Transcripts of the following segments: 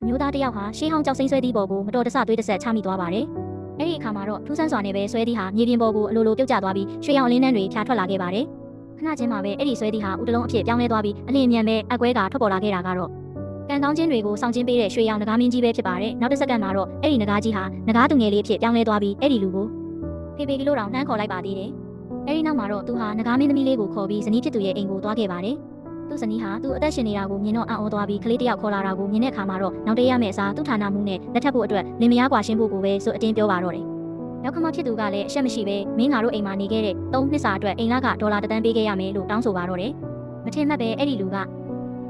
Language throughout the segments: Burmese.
မျိုးသားတစ်ယောက်ဟာရှေးဟောင်းကြောက်စိမ့်ဆွဲသီးပေါ်ကိုမတော်တဆသွေးတစ်ဆက်ချမိသွားပါတယ်။အဲ့ဒီအခါမှာတော့ထူးဆန်းစွာနဲ့ပဲဆွဲသီးဟာမြေပြင်ပေါ်ကိုအလိုလိုပြုတ်ကျသွားပြီးရွှေရောင်အလင်းနှန်းတွေဖြာထွက်လာခဲ့ပါတယ်။ခဏချင်းမှာပဲအဲ့ဒီဆွဲသီးဟာဦးတလုံးအဖြစ်ပြောင်းလဲသွားပြီးအလင်းမြန်ပဲအကွဲကထွက်ပေါ်လာခဲ့တာကတော့ကံကောင်းခြင်းတွေကိုစောင့်ခြင်းပေးတဲ့ရွှေရောင်နဂါမင်းကြီးပဲဖြစ်ပါတယ်။နောက်တစ်စက္ကန့်မှာတော့အဲ့ဒီနဂါကြီးဟာနဂါသူငယ်လေးအဖြစ်ပြောင်းလဲသွားပြီးအဲ့ဒီလူကိုဖေဖေကလေးတော်နှမ်းခေါ်လိုက်ပါသေးတယ်။အဲ့ဒီနောက်မှာတော့သူဟာနဂါမင်းသမီးလေးကိုခေါ်ပြီးဇနီးဖြစ်သူရဲ့အိမ်ကိုသွားခဲ့ပါတယ်။သူ့ဇနီးဟာသူ့အသက်ရှင်နေတာကိုမြင်တော့အံ့ဩသွားပြီးကလေးတစ်ယောက်ခေါ်လာတာကိုမြင်တဲ့အခါမှာတော့နောက်တရရမယ့်အစားသူ့ဌာနမှုနဲ့လက်ထပ်ဖို့အတွက်လင်မယားကွာရှင်းဖို့ကိုပဲဆိုအတင်းပြောပါတော့တယ်။ရောက်ခမဖြစ်သူကလည်းအရှက်မရှိပဲမင်းငါတို့အိမ်မှာနေခဲ့တဲ့3နှစ်စာအတွက်အိမ်လကဒေါ်လာ1 သန်းပေးခဲ့ရမယ်လို့တောင်းဆိုပါတော့တယ်။မထင်မှတ်ပဲအဲ့ဒီလူက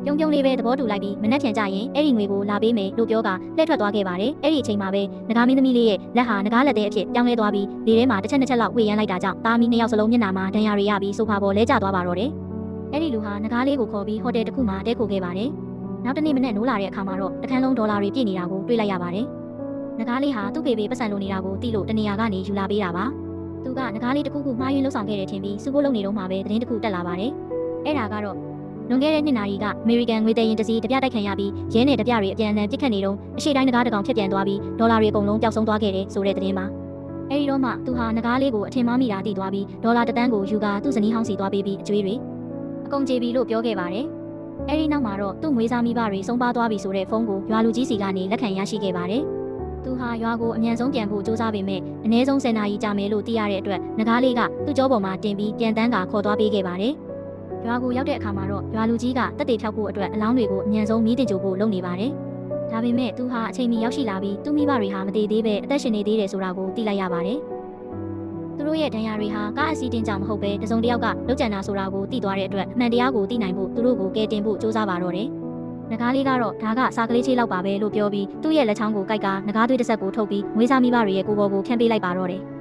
ပြုံးပြုံးလေးပဲသဘောတူလိုက်ပြီးမနှက်ဖြန်ကြရင်အဲ့ဒီငွေကိုလာပေးမယ်လို့ပြောကလှည့်ထွက်သွားခဲ့ပါတယ်။အဲ့ဒီအချိန်မှာပဲနဂါမင်းသမီးလေးရဲ့လက်ဟာနဂါလက်သေးအဖြစ်ပြောင်းလဲသွားပြီးလေထဲမှာတစ်ချက်နှစ်ချက်လောက်ဝေရမ်းလိုက်တာကြောင့်သားမီး2ယောက်စလုံးမျက်နှာမှာဒဏ်ရာတွေရပြီးဆိုဖာပေါ်လဲကျသွားပါတော့တယ်။အဲ့ဒီလူဟာနဂါလေးကိုခေါ်ပြီးဟိုတယ်တစ်ခုမှာတဲခိုခဲ့ပါတယ်။နောက်တနေ့မနေ့နိုးလာတဲ့အခါမှာတော့တစ်ခန်းလုံးဒေါ်လာတွေပြည့်နေတာကိုတွေ့လိုက်ရပါတယ်။နဂါလေးဟာသူ့ဖေဖေပတ်စံလိုနေတာကိုသိလို့တနေရာကနေယူလာပေးတာပါ။သူကနဂါလေးတစ်ခုခုမှားယွင်းလှုပ်ဆောင်ခဲ့တယ်ထင်ပြီးစုဖို့လုပ်နေတော့မှပဲသတင်းတစ်ခုတက်လာပါတယ်။အဲ့ဒါကတော့လွန်ခဲ့တဲ့နှစ်နာရီကအမေရိကန်ငွေသေးရင်တစည်းတပြတိုက်ခံရပြီးရဲနဲ့တပြတွေအပြန်အလှန်ပစ်ခတ်နေတော့အရှိတိုင်းနဂါတကောင်ဖြစ်ပြန်သွားပြီးဒေါ်လာတွေအကုန်လုံးပျောက်ဆုံးသွားခဲ့တယ်ဆိုတဲ့သတင်းပါအဲဒီတော့မှသူဟာနဂါလေးကိုအထင်မှားမိတာသိသွားပြီးဒေါ်လာ1 သန်းကိုယူကာသူ့ဇနီးဟောင်းစီသွားပေးပြီးအကျွေးတွေအကုန်ကြေပြီလို့ပြောခဲ့ပါတယ်အဲဒီနောက်မှာတော့သူ့ငွေစားမိဘတွေဆုံးပါသွားပြီဆိုတဲ့ဖုန်းကိုရွာလူကြီးစီကနေလက်ခံရရှိခဲ့ပါတယ်သူဟာရွာကိုအမြန်ဆုံးပြန်ဖို့စူးစမ်းပေမဲ့အနည်းဆုံး10 နာရီကြာမယ်လို့သိရတဲ့အတွက်နဂါလေးကသူ့ကြောပေါ်မှာတင်ပြီးပြန်တန်းကခေါ်သွားပေးခဲ့ပါတယ်ရွာကိုရောက်တဲ့အခါမှာတော့ရွာလူကြီးကတက်တေဖြောက်ဖို့အတွက်အလောင်းတွေကိုအမြန်ဆုံးမီးတင်ကြိုဖို့လုပ်နေပါတယ်။ဒါပေမဲ့သူဟာအချိန်မီရောက်ရှိလာပြီးသူ့မိဘတွေဟာမတည်သေးပဲအသက်ရှင်နေသေးတယ်ဆိုတာကိုသိလိုက်ရပါတယ်။သူတို့ရဲ့ဒဏ်ရာတွေဟာကားအစီးတင်ကြောင့်မဟုတ်ပဲတစုံတစ်ယောက်ကလောက်ကျန်တာဆိုတာကိုသိသွားတဲ့အတွက်အမှန်တရားကိုသိနိုင်ဖို့သူတို့ကိုကယ်တင်ဖို့စူးစမ်းပါတော့တယ်။နဂါလေးကတော့ဒါကစာကလေးချေးလောက်ပါပဲလို့ပြောပြီးသူ့ရဲ့လက်ချောင်းကိုကိုက်ကနဂါသွေးတစ်ဆက်ကိုထုတ်ပြီးငွေစားမိဘတွေရဲ့ကိုယ်ပေါ်ကိုခန့်ပေးလိုက်ပါတော့တယ်။